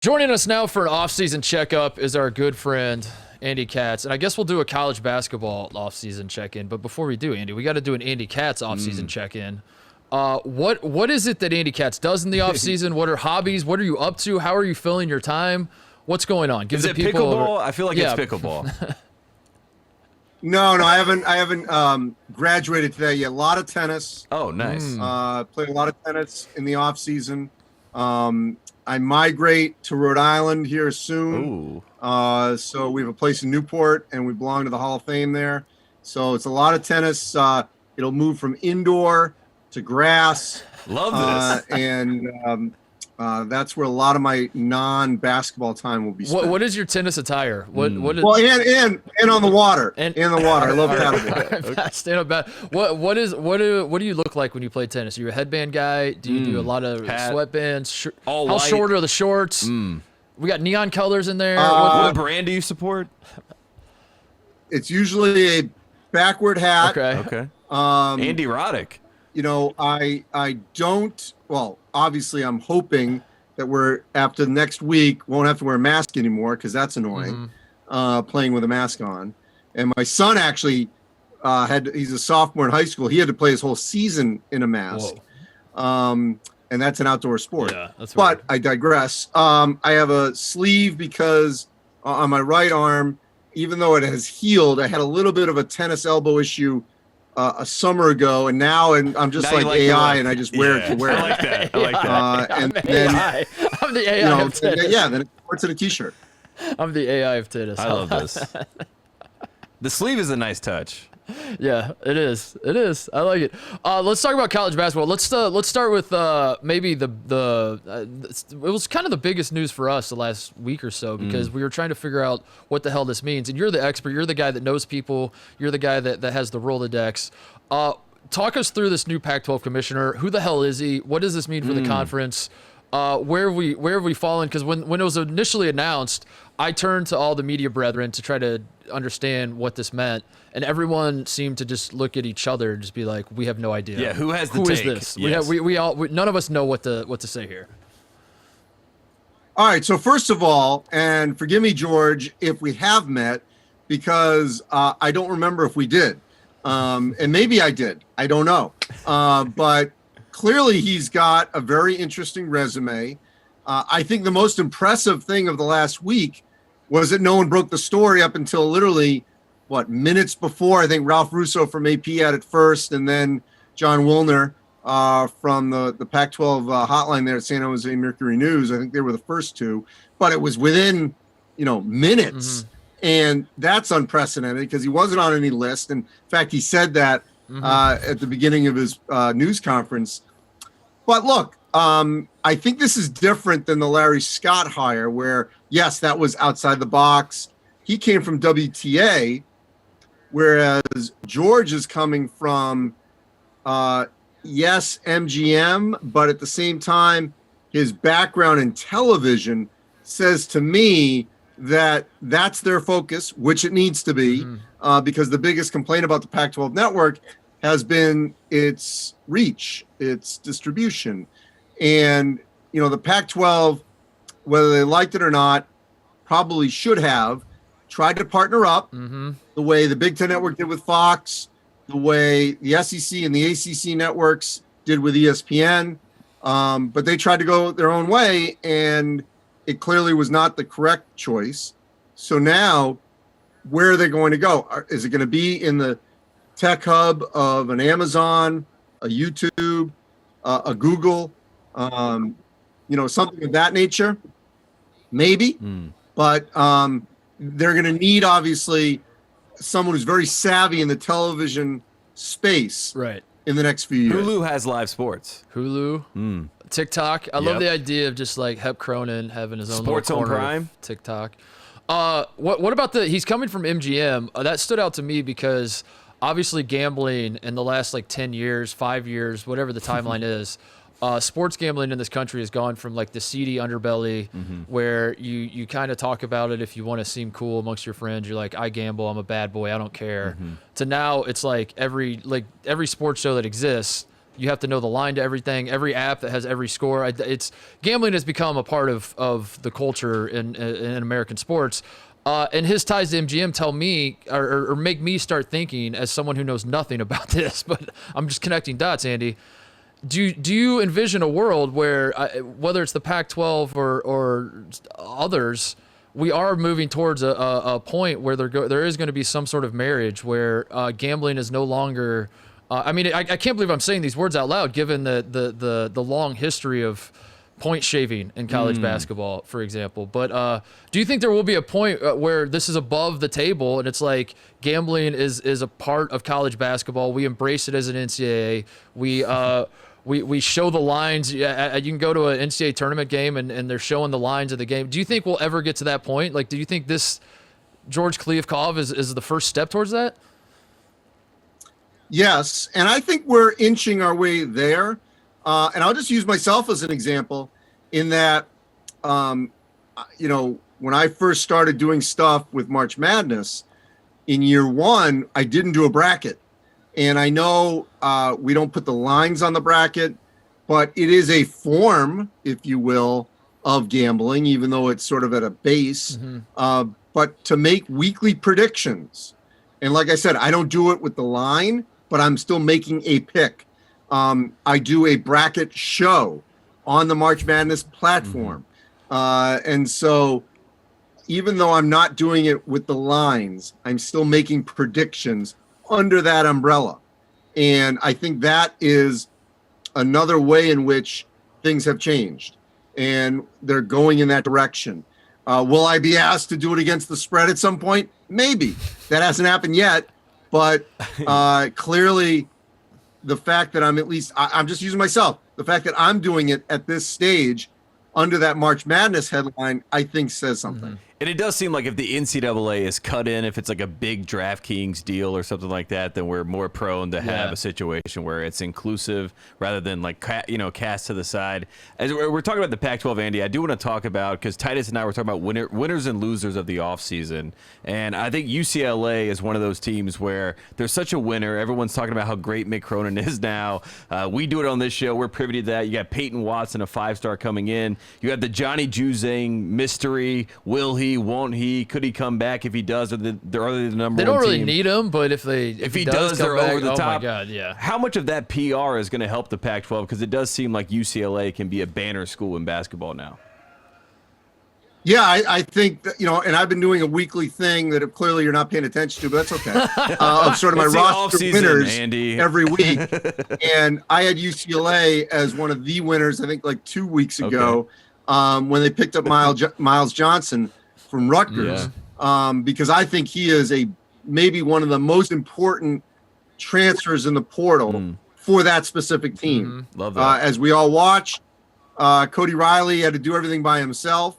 Joining us now for an off-season checkup is our good friend Andy Katz, and I guess we'll do a college basketball off-season check-in. But before we do, Andy, we got to do an Andy Katz off-season check-in. What is it that Andy Katz does in the off-season? What are hobbies? What are you up to? How are you filling your time? What's going on? Is it pickleball? I feel like it's pickleball. No, I haven't graduated to that yet. A lot of tennis. Oh, nice. Played a lot of tennis in the off season. I migrate to Rhode Island here soon. So we have a place in Newport, and we belong to the Hall of Fame there. So it's a lot of tennis. It'll move from indoor to grass. Love this. And that's where a lot of my non-basketball time will be spent. What is your tennis attire? What is, well, and on the water. And the water. I love paddleboard. Stand up back. What do you look like when you play tennis? Are you a headband guy? Do you do a lot of sweatbands? How short are the shorts? We got neon colors in there. What brand do you support? It's usually a backward hat. Okay. Andy Roddick. You know, I don't. Well, obviously, I'm hoping that we're after the next week won't have to wear a mask anymore because that's annoying. Playing with a mask on, and my son actually he's a sophomore in high school. He had to play his whole season in a mask. And that's an outdoor sport. Yeah, that's but weird. I digress. I have a sleeve because on my right arm, even though it has healed, I had a little bit of a tennis elbow issue a summer ago, and now I'm just like AI, and I just wear it to wear it. I like that. I like that. I'm the AI of tennis. Yeah, then it puts in a t-shirt. I'm the AI of tennis. I love this. The sleeve is a nice touch. Yeah, it is. It is. I like it. Let's talk about college basketball. Let's start with maybe it was kind of the biggest news for us the last week or so because we were trying to figure out what the hell this means. And you're the expert. You're the guy that knows people. You're the guy that has the Rolodex. Talk us through this new Pac-12 commissioner. Who the hell is he? What does this mean for the conference? Where have we fallen? Because when it was initially announced, I turned to all the media brethren to try to understand what this meant, and everyone seemed to just look at each other and just be like, "We have no idea." Yeah, who has the Who is take? this? Yes. We all none of us know what to say here. All right. So first of all, and forgive me, George, if we have met, because I don't remember if we did, and maybe I did. I don't know, but clearly he's got a very interesting resume. I think the most impressive thing of the last week was that no one broke the story up until literally, minutes before. I think Ralph Russo from AP had it first, and then John Wilner from the Pac-12 hotline there at San Jose Mercury News. I think they were the first two, but it was within, minutes. And that's unprecedented because he wasn't on any list. And in fact, he said that at the beginning of his news conference. But look, I think this is different than the Larry Scott hire where, yes, that was outside the box. He came from WTA, whereas George is coming from, yes, MGM, but at the same time, his background in television says to me that that's their focus, which it needs to be, because the biggest complaint about the Pac-12 network has been its reach, its distribution. And, the Pac-12, whether they liked it or not, probably should have tried to partner up the way the Big Ten Network did with Fox, the way the SEC and the ACC networks did with ESPN. But they tried to go their own way, and it clearly was not the correct choice. So now, where are they going to go? Is it going to be in the tech hub of an Amazon, a YouTube, a Google, something of that nature? Maybe, but they're going to need, obviously, someone who's very savvy in the television space in the next few years. Hulu has live sports. Hulu, TikTok. I love the idea of just like Hep Cronin having his own Sports little on corner Prime. of TikTok. What about he's coming from MGM? That stood out to me because obviously gambling in the last 10 years, 5 years, whatever the timeline is, sports gambling in this country has gone from the seedy underbelly where you kind of talk about it if you want to seem cool amongst your friends. You're like, I gamble, I'm a bad boy, I don't care. To now it's every sports show that exists, You have to know the line to everything. Every app that has every score. It's gambling has become a part of the culture in American sports. And his ties to MGM tell me or make me start thinking, as someone who knows nothing about this, but I'm just connecting dots, Andy. Do you envision a world where, whether it's the Pac-12 or others, we are moving towards a point where there is going to be some sort of marriage where gambling is no longer. I mean, I can't believe I'm saying these words out loud, given the long history of point shaving in college basketball, for example. But do you think there will be a point where this is above the table and it's like gambling is a part of college basketball? We embrace it as an NCAA. We show the lines. You can go to an NCAA tournament game and they're showing the lines of the game. Do you think we'll ever get to that point? Like, do you think this George Kliavkoff is the first step towards that? Yes, and I think we're inching our way there. And I'll just use myself as an example in that, when I first started doing stuff with March Madness in year one, I didn't do a bracket. And I know we don't put the lines on the bracket, but it is a form, if you will, of gambling, even though it's sort of at a base. But to make weekly predictions. And like I said, I don't do it with the line, but I'm still making a pick. I do a bracket show on the March Madness platform. And so even though I'm not doing it with the lines, I'm still making predictions under that umbrella. And I think that is another way in which things have changed and they're going in that direction. Will I be asked to do it against the spread at some point? Maybe. That hasn't happened yet, but clearly the fact that I'm just using myself, the fact that I'm doing it at this stage under that March Madness headline, I think says something. And it does seem like if the NCAA is cut in, if it's like a big DraftKings deal or something like that, then we're more prone to have a situation where it's inclusive rather than like, cast to the side. As we're talking about the Pac-12, Andy, I do want to talk about, because Titus and I were talking about winners and losers of the offseason. And I think UCLA is one of those teams where there's such a winner. Everyone's talking about how great Mick Cronin is now. We do it on this show. We're privy to that. You got Peyton Watson, a 5-star coming in. You have the Johnny Juzang mystery. Will he? Won't he? Could he come back? If he does, are they the number one team? They don't really need him, but if he does, they're back, over the top. Oh my God, yeah. How much of that PR is going to help the Pac-12? Because it does seem like UCLA can be a banner school in basketball now. Yeah, I think that, and I've been doing a weekly thing that clearly you're not paying attention to, but that's okay. Of sort of my roster winners, Andy, every week. And I had UCLA as one of the winners, I think like 2 weeks ago, when they picked up Miles Johnson from Rutgers, because I think he is maybe one of the most important transfers in the portal for that specific team. Love that. As we all watch, Cody Riley had to do everything by himself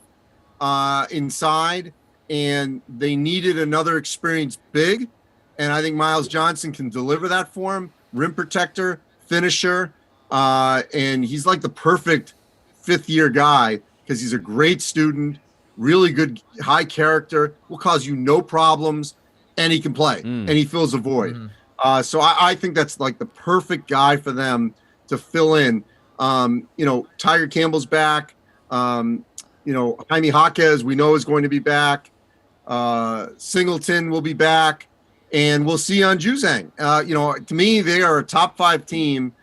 inside, and they needed another experienced big, and I think Miles Johnson can deliver that for him. Rim protector, finisher, and he's like the perfect fifth-year guy because he's a great student, really good, high character, will cause you no problems, and he can play, and he fills a void. So I think that's like the perfect guy for them to fill in. Tiger Campbell's back. Jaime Jaquez, we know, is going to be back. Singleton will be back, and we'll see on Juzang. To me, they are a top 5 team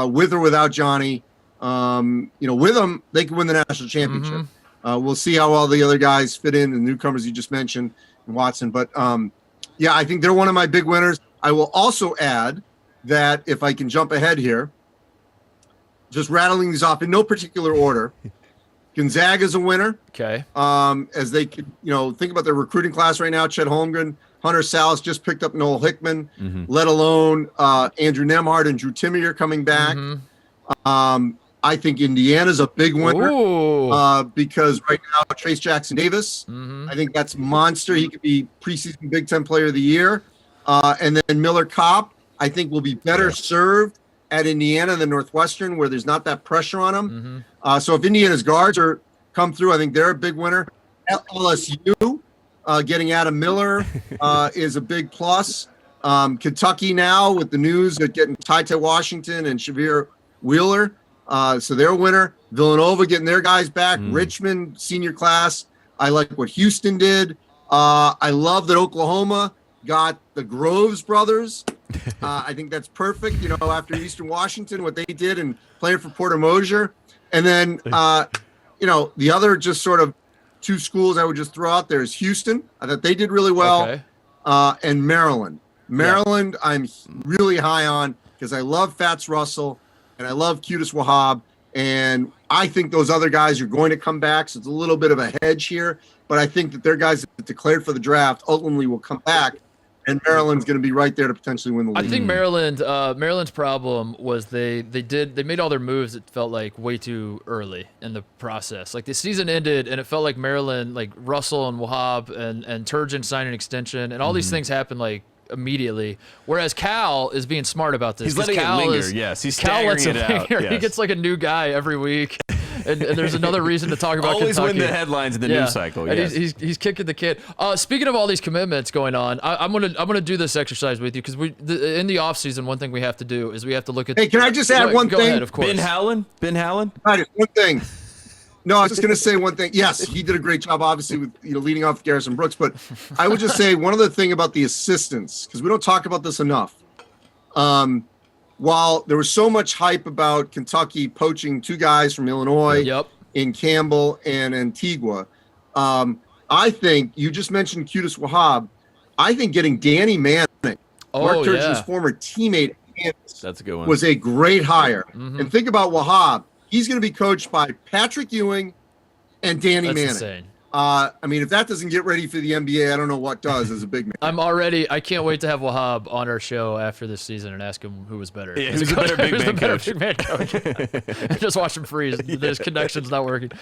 with or without Johnny. With them, they can win the national championship. We'll see how all the other guys fit in, the newcomers you just mentioned, and Watson. But, I think they're one of my big winners. I will also add that if I can jump ahead here, just rattling these off in no particular order, Gonzaga's a winner. Okay. As they could, think about their recruiting class right now, Chet Holmgren, Hunter Salas just picked up Noel Hickman, let alone Andrew Nemhard and Drew Timmy are coming back. I think Indiana's a big winner because right now Trace Jackson Davis, I think that's monster. He could be preseason Big Ten Player of the Year. And then Miller Kopp, I think, will be better served at Indiana than Northwestern, where there's not that pressure on them. So if Indiana's guards come through, I think they're a big winner. LSU getting Adam Miller is a big plus. Kentucky now with the news of getting Titus Washington and Xavier Wheeler. So they're a winner. Villanova getting their guys back. Richmond senior class. I like what Houston did. I love that Oklahoma got the Groves brothers. I think that's perfect. You know, after Eastern Washington, what they did and playing for Porter Mosier. And then, you know, the other just sort of two schools I would just throw out there is Houston. I thought they did really well. And Maryland. Maryland, I'm really high on because I love Fats Russell and I love Qudus Wahab. And I think those other guys are going to come back. So it's a little bit of a hedge here. But I think that their guys that declared for the draft ultimately will come back. And Maryland's going to be right there to potentially win the league. I think Maryland's problem was they made all their moves. It felt like way too early in the process. Like the season ended, and it felt like Maryland, like Russell and Wahab and Turgeon signed an extension, and all these things happened like immediately. Whereas Cal is being smart about this. He's letting Cal it linger. Is, yes, he's Cal lets staggering it it out. linger. Yes. He gets like a new guy every week. And there's another reason to talk about Always Kentucky. win the headlines in the news cycle. And Yes. he's kicking the kid. Speaking of all these commitments going on, I'm gonna do this exercise with you because in the off season, one thing we have to do is we have to look at. Hey, can I just add one go thing? Ahead, of course. Ben Howland. Right, one thing. No, I was just going to say one thing. Yes, he did a great job, obviously, with leading off Garrison Brooks. But I would just say one other thing about the assistants, because we don't talk about this enough. While there was so much hype about Kentucky poaching two guys from Illinois in Campbell and Antigua, I think you just mentioned Qudus Wahab. I think getting Danny Manning, Mark Turgeon's former teammate, that's a good one. was a great hire. And think about Wahab. He's going to be coached by Patrick Ewing and Danny Manning. Insane. I mean, if that doesn't get ready for the NBA, I don't know what does as a big man. I can't wait to have Wahab on our show after this season and ask him who was better. Yeah, who's the better big man coach? Just watch him freeze. His connection's not working.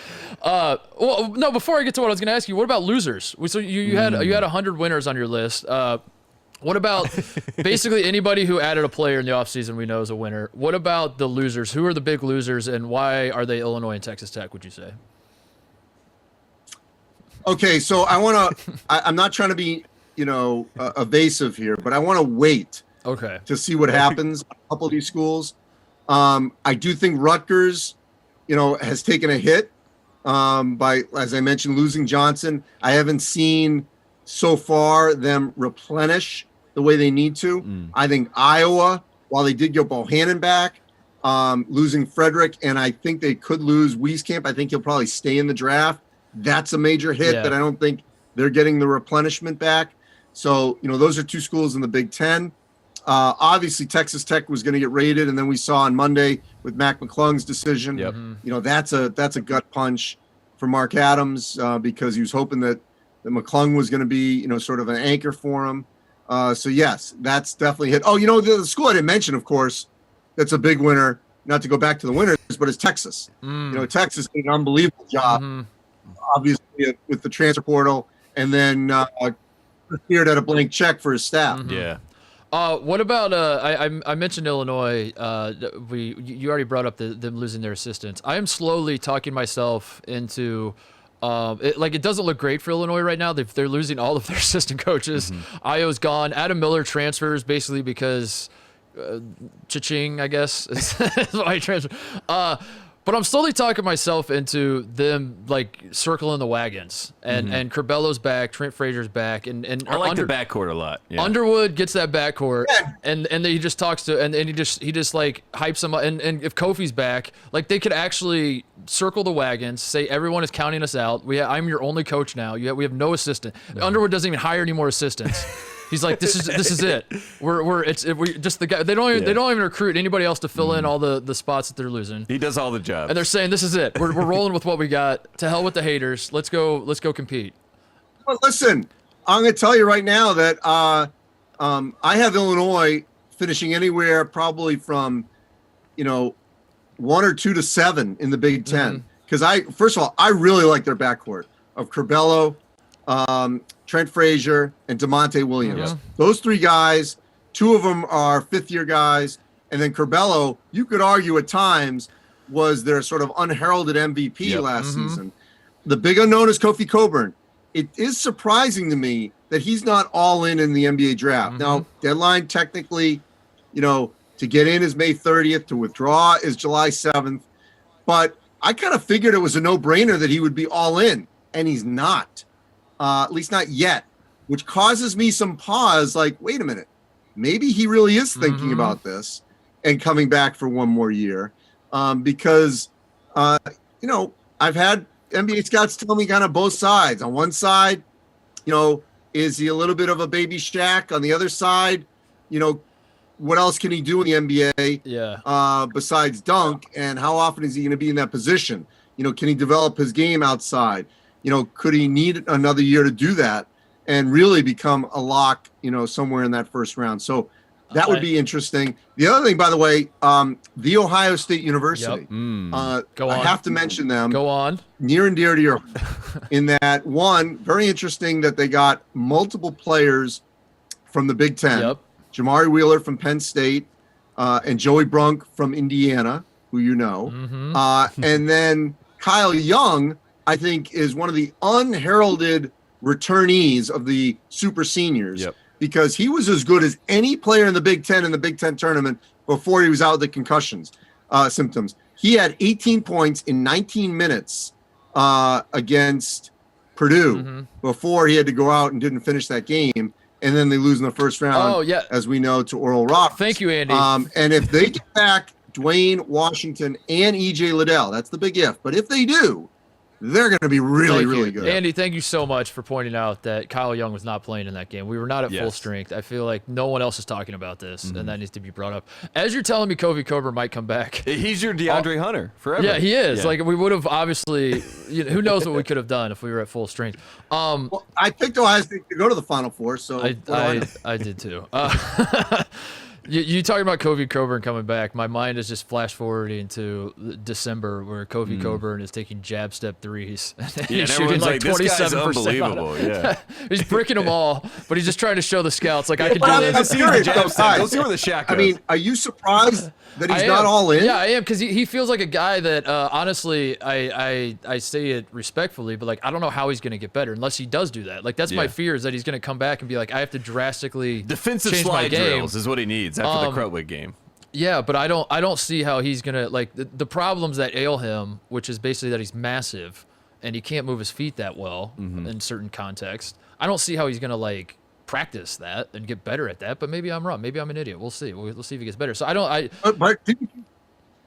Well, no, before I get to what I was going to ask you, what about losers? So you had 100 winners on your list. What about basically anybody who added a player in the offseason we know is a winner? What about the losers? Who are the big losers, and why are they Illinois and Texas Tech, would you say? Okay, so I'm not trying to be, evasive here, but I want to wait to see what happens at a couple of these schools. I do think Rutgers, has taken a hit by, as I mentioned, losing Johnson. I haven't seen so far them replenish the way they need to. I think Iowa, while they did get Bohannon back, losing Frederick, and I think they could lose Wieskamp. I think he'll probably stay in the draft. That's a major hit that I don't think they're getting the replenishment back. So, those are two schools in the Big Ten. Obviously, Texas Tech was going to get rated, and then we saw on Monday with Mac McClung's decision. That's a gut punch for Mark Adams because he was hoping that McClung was going to be, sort of an anchor for him. So, yes, that's definitely a hit. Oh, the school I didn't mention, of course, that's a big winner, not to go back to the winners, but it's Texas. Texas did an unbelievable job, obviously, with the transfer portal, and then appeared at a blank check for his staff. What about I mentioned Illinois. You already brought up them losing their assistants. I am slowly talking myself into it doesn't look great for Illinois right now. They're losing all of their assistant coaches. Io's gone. Adam Miller transfers basically because cha-ching, I guess, is why he transferred. But I'm slowly talking myself into them circling the wagons, and Curbello's back, Trent Frazier's back, and I like the backcourt a lot. Yeah. Underwood gets that backcourt, and then he just talks to, and he just hypes him up. And if Kofi's back, they could actually circle the wagons, say everyone is counting us out. I'm your only coach now. We have no assistant. Underwood doesn't even hire any more assistants. He's like, this is it. We're just the guy. They don't even recruit anybody else to fill in all the spots that they're losing. He does all the jobs. And they're saying this is it. We're rolling with what we got. To hell with the haters. Let's go compete. Well, listen, I'm going to tell you right now that I have Illinois finishing anywhere probably from 1 or 2 to 7 in the Big Ten. Because first of all, I really like their backcourt of Curbelo, Trent Frazier, and DeMonte Williams. Those three guys, 2 of them are fifth-year guys, and then Curbelo, you could argue at times, was their sort of unheralded MVP last season. The big unknown is Kofi Coburn. it is surprising to me that he's not all in the NBA draft. Now, deadline technically, to get in is May 30th, to withdraw is July 7th. But I kind of figured it was a no-brainer that he would be all in, and he's not, at least not yet, which causes me some pause. Like, wait a minute, maybe he really is thinking about this and coming back for one more year, because I've had NBA scouts tell me kind of both sides. On one side, is he a little bit of a baby Shaq? On the other side, what else can he do in the NBA? Besides dunk, and how often is he going to be in that position? Can he develop his game outside? Could he need another year to do that and really become a lock? Somewhere in that first round. So that would be interesting. The other thing, by the way, the Ohio State University. I have to mention them. Go on. Near and dear to your, in that one, very interesting that they got multiple players from the Big Ten. Yep. Jamari Wheeler from Penn State, and Joey Brunk from Indiana, who you know. And then Kyle Young, I think, is one of the unheralded returnees of the super seniors, because he was as good as any player in the Big Ten in the Big Ten tournament before he was out with the concussions symptoms. He had 18 points in 19 minutes against Purdue before he had to go out and didn't finish that game. And then they lose in the first round, as we know, to Oral Roberts. Thank you, Andy. And if they get back Dwayne Washington and E.J. Liddell, that's the big if. But if they do, they're going to be really good. Andy, thank you so much for pointing out that Kyle Young was not playing in that game. We were not at full strength. I feel like no one else is talking about this, and that needs to be brought up. As you're telling me Kofi Coburn might come back. He's your DeAndre Hunter forever. Yeah, he is. Yeah. Like, we would have obviously, who knows what we could have done if we were at full strength. Well, I picked Ohio State to go to the Final Four, so I did too. You talking about Kofi Coburn coming back, my mind is just flash forwarding to December where Kofi Coburn is taking jab step threes. He's shooting like 27%. Unbelievable. Yeah. He's bricking them all, but he's just trying to show the scouts, like, I can do this. Go see where the Shaq goes. I mean, are you surprised that he's not all in? Yeah, I am, because he feels like a guy that, honestly, I say it respectfully, but, like, I don't know how he's going to get better unless he does do that. Like, that's my fear, is that he's going to come back and be like, I have to drastically defensive change slide my game. drills is what he needs after the Krutwig game. Yeah, but I don't see how he's gonna, like, the problems that ail him, which is basically that he's massive and he can't move his feet that well in certain contexts. I don't see how he's gonna, like, practice that and get better at that. But maybe I'm wrong. Maybe I'm an idiot. We'll see. We'll see if he gets better. So I don't. But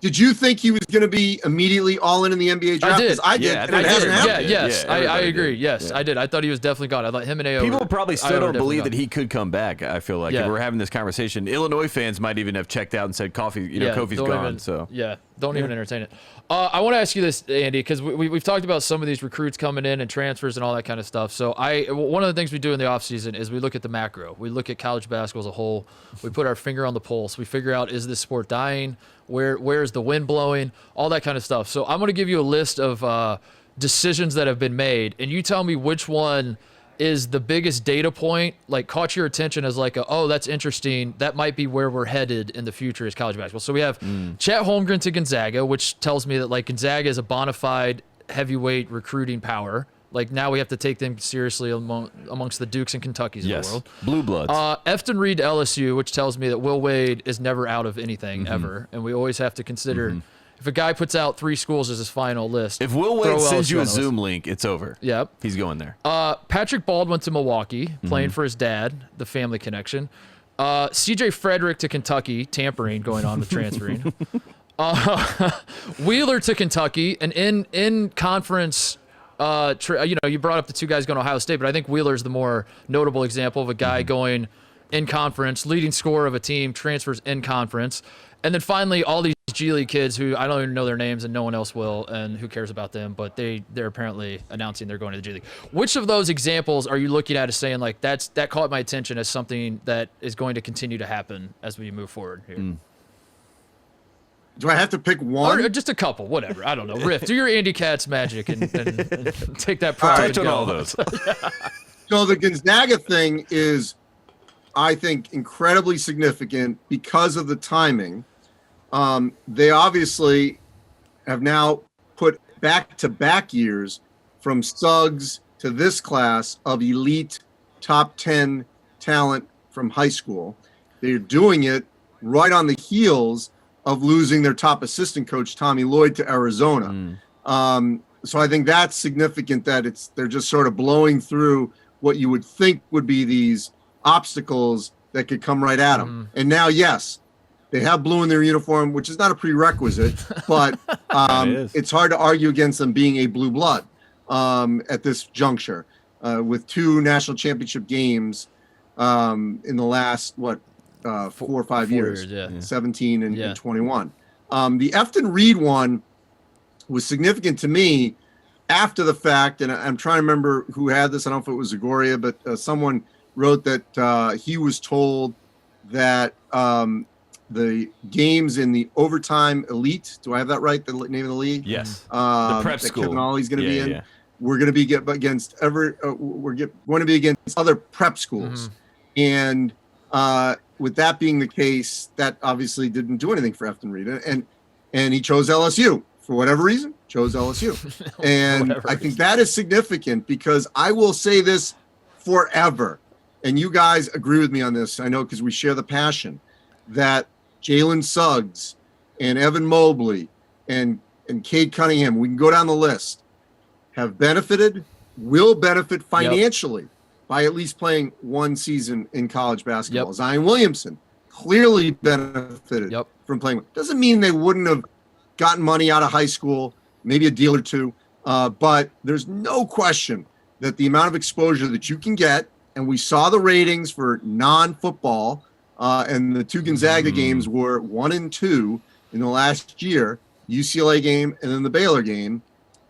did you think he was going to be immediately all in the NBA draft? I did. I agree. Yes, I did. I thought he was definitely gone. I thought him and Ayo. People probably still don't believe that he could come back. I feel like if we're having this conversation, Illinois fans might even have checked out and said, Kofi's gone. Don't even entertain it. I want to ask you this, Andy, because we've talked about some of these recruits coming in and transfers and all that kind of stuff. So one of the things we do in the offseason is we look at the macro. We look at college basketball as a whole. We put our finger on the pulse. We figure out, is this sport dying? Where's the wind blowing? All that kind of stuff. So I'm going to give you a list of decisions that have been made, and you tell me which one is the biggest data point, like, caught your attention as like, oh, that's interesting. That might be where we're headed in the future is college basketball. So we have Chet Holmgren to Gonzaga, which tells me that, like, Gonzaga is a bona fide heavyweight recruiting power. Like, now we have to take them seriously amongst the Dukes and Kentuckys of the world. Blue Bloods. Efton Reed to LSU, which tells me that Will Wade is never out of anything ever. And we always have to consider if a guy puts out 3 schools as his final list. If Will Wade sends you a Zoom link, it's over. Yep. He's going there. Patrick Baldwin to Milwaukee, playing for his dad, the family connection. CJ Frederick to Kentucky, tampering going on with transferring. Wheeler to Kentucky, and in conference. You brought up the 2 guys going to Ohio State, but I think Wheeler's the more notable example of a guy going in conference, leading scorer of a team, transfers in conference. And then finally, all these G League kids who I don't even know their names and no one else will, and who cares about them, but they're apparently announcing they're going to the G League. Which of those examples are you looking at as saying, like, that caught my attention as something that is going to continue to happen as we move forward here? Do I have to pick one? Or just a couple, whatever. I don't know. Riff, do your Andy Katz magic and take that pride on all those. So the Gonzaga thing is, I think, incredibly significant because of the timing. They obviously have now put back-to-back years from Suggs to this class of elite top 10 talent from high school. They're doing it right on the heels of losing their top assistant coach, Tommy Lloyd, to Arizona. So I think that's significant that they're just sort of blowing through what you would think would be these obstacles that could come right at them. And now, yes, they have blue in their uniform, which is not a prerequisite, but it's hard to argue against them being a blue blood at this juncture with 2 national championship games in the last, 4 or 5 years, 17 and 21. The Efton Reed one was significant to me after the fact, and I'm trying to remember who had this. I don't know if it was Zagoria, but someone wrote that he was told that the games in the overtime elite, do I have that right, the name of the league? Yes. The prep that school. Kevin Ollie's going to be in. We're going to be against going to be against other prep schools. And with that being the case, that obviously didn't do anything for Efton Reed. And he chose LSU for whatever reason, chose LSU. And I think that is significant because I will say this forever. And you guys agree with me on this, I know, because we share the passion, that Jalen Suggs and Evan Mobley and Cade Cunningham, we can go down the list, have benefited, will benefit financially by at least playing one season in college basketball. Zion Williamson clearly benefited from playing. Doesn't mean they wouldn't have gotten money out of high school, maybe a deal or two, but there's no question that the amount of exposure that you can get, and we saw the ratings for non-football, and the 2 Gonzaga games were 1 and 2 in the last year, UCLA game and then the Baylor game.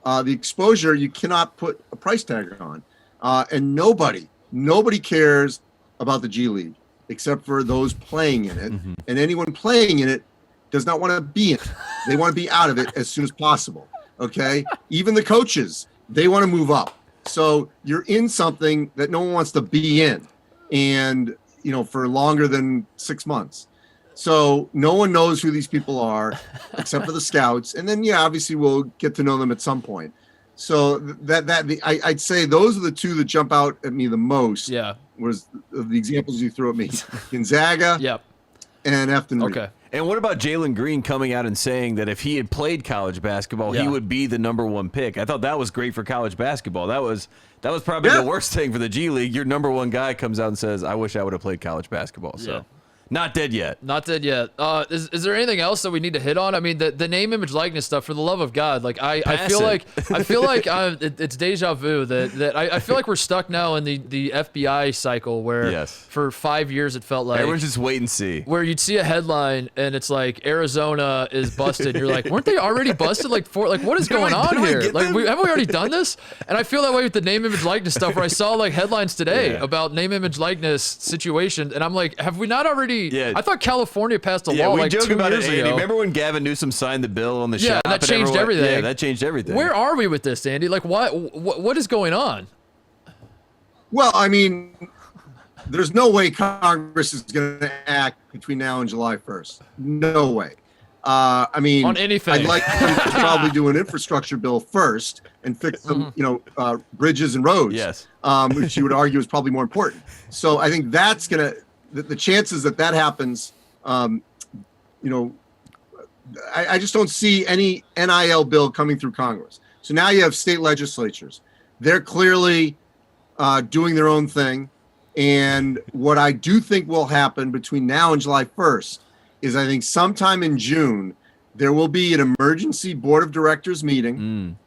The exposure you cannot put a price tag on, and nobody cares about the G League except for those playing in it, and anyone playing in it does not want to be in it. They want to be out of it as soon as possible. Okay, even the coaches, they want to move up. So you're in something that no one wants to be in, and for longer than 6 months. So no one knows who these people are except for the scouts. And then, obviously we'll get to know them at some point. So I'd say those are the 2 that jump out at me the most. Was the examples you threw at me. Gonzaga and Efton Reed. Okay. And what about Jalen Green coming out and saying that if he had played college basketball, he would be the #1 pick? I thought that was great for college basketball. That was probably the worst thing for the G League. Your #1 guy comes out and says, I wish I would have played college basketball. So not dead yet. Not dead yet. Is there anything else that we need to hit on? I mean, the name, image, likeness stuff, for the love of God, like I feel like it's deja vu that I feel like we're stuck now in the FBI cycle where for 5 years it felt like everyone's just wait and see. Where you'd see a headline and it's like Arizona is busted. You're like, weren't they already busted? Like what is going on here? Like haven't we already done this? And I feel that way with the name, image, likeness stuff. Where I saw like headlines today about name, image, likeness situations, and I'm like, have we not already? I thought California passed a law like 2 years ago. Remember when Gavin Newsom signed the bill on the shop? Yeah, that changed everything. Yeah, that changed everything. Where are we with this, Andy? Like, what is going on? Well, I mean, there's no way Congress is going to act between now and July 1st. No way. I mean, on anything. I'd like to probably do an infrastructure bill first and fix some, bridges and roads. Which you would argue is probably more important. So I think that's going to. The chances that happens, I just don't see any NIL bill coming through Congress. So now you have state legislatures. They're clearly doing their own thing. And what I do think will happen between now and July 1st is I think sometime in June, there will be an emergency board of directors meeting,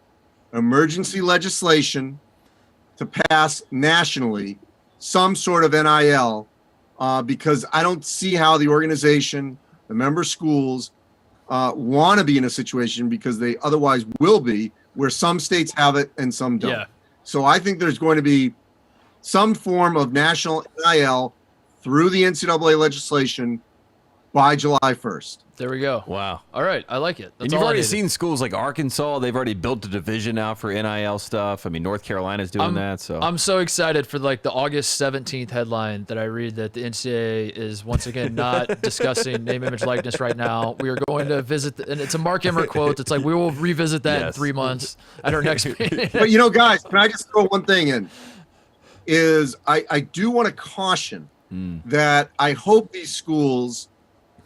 emergency legislation to pass nationally some sort of NIL. Because I don't see how the organization, the member schools, want to be in a situation because they otherwise will be, where some states have it and some don't. So I think there's going to be some form of national NIL through the NCAA legislation by July 1st. There we go. Wow. All right, I like it. That's And you've all I already needed. seen schools like Arkansas. They've already built a division out for NIL stuff. I mean, North Carolina's doing that. So I'm so excited for like the August 17th headline that I read that the NCAA is once again not discussing name, image, likeness right now. We are going to visit, and it's a Mark Emmert quote. It's like, we will revisit that in Yes. 3 months at our next meeting. But, guys, can I just throw one thing in? Is I do want to caution that I hope these schools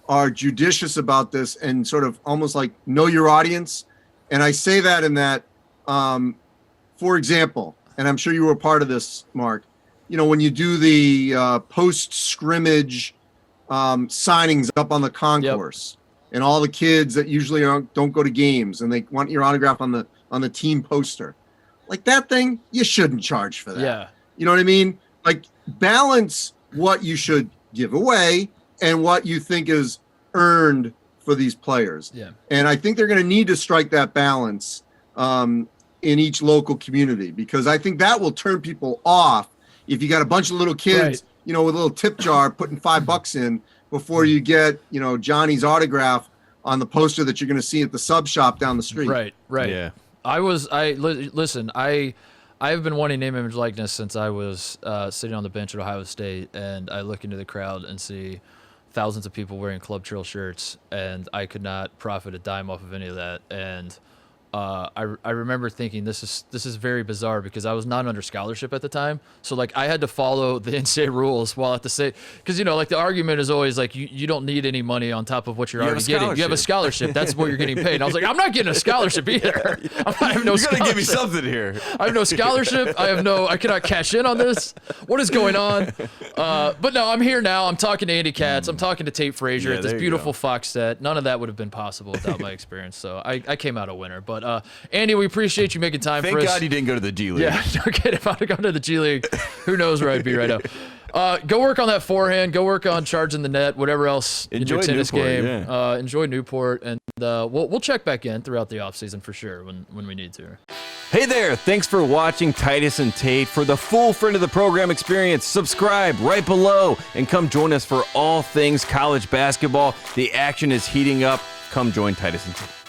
are judicious about this and sort of almost like know your audience. And I say that in that, for example, and I'm sure you were part of this, Mark, when you do the post-scrimmage signings up on the concourse, and all the kids that usually don't go to games and they want your autograph on the team poster, like that thing, you shouldn't charge for that. Yeah. You know what I mean? Like, balance what you should give away and what you think is earned for these players. Yeah. And I think they're going to need to strike that balance in each local community, because I think that will turn people off if you got a bunch of little kids, with a little tip jar putting $5 in before you get, Johnny's autograph on the poster that you're going to see at the sub shop down the street. Right. yeah. Listen, I've been wanting name, image, likeness since I was sitting on the bench at Ohio State, and I look into the crowd and see thousands of people wearing Club Trail shirts, and I could not profit a dime off of any of that. And I remember thinking this is very bizarre, because I was not under scholarship at the time, so like I had to follow the NCAA rules while at the same, because like the argument is always like you don't need any money on top of what you're already getting. You have a scholarship. That's what you're getting paid. And I was like, I'm not getting a scholarship either. I have no You scholarship. gotta give me something here. I have no scholarship. I cannot cash in on this. What is going on? But no, I'm here now. I'm talking to Andy Katz. I'm talking to Tate Frazier Yeah, at this there you beautiful go. Fox set. None of that would have been possible without my experience. So I came out a winner. But Andy, we appreciate you making time Thank for us. God you didn't go to the G League. Yeah, okay, if I'd have gone to the G League, who knows where I'd be right now. Go work on that forehand. Go work on charging the net, whatever else in Enjoy your tennis Newport, game. yeah. Enjoy Newport, and we'll check back in throughout the offseason for sure when we need to. Hey there, thanks for watching Titus and Tate. For the full friend of the program experience, subscribe right below and come join us for all things college basketball. The action is heating up. Come join Titus and Tate.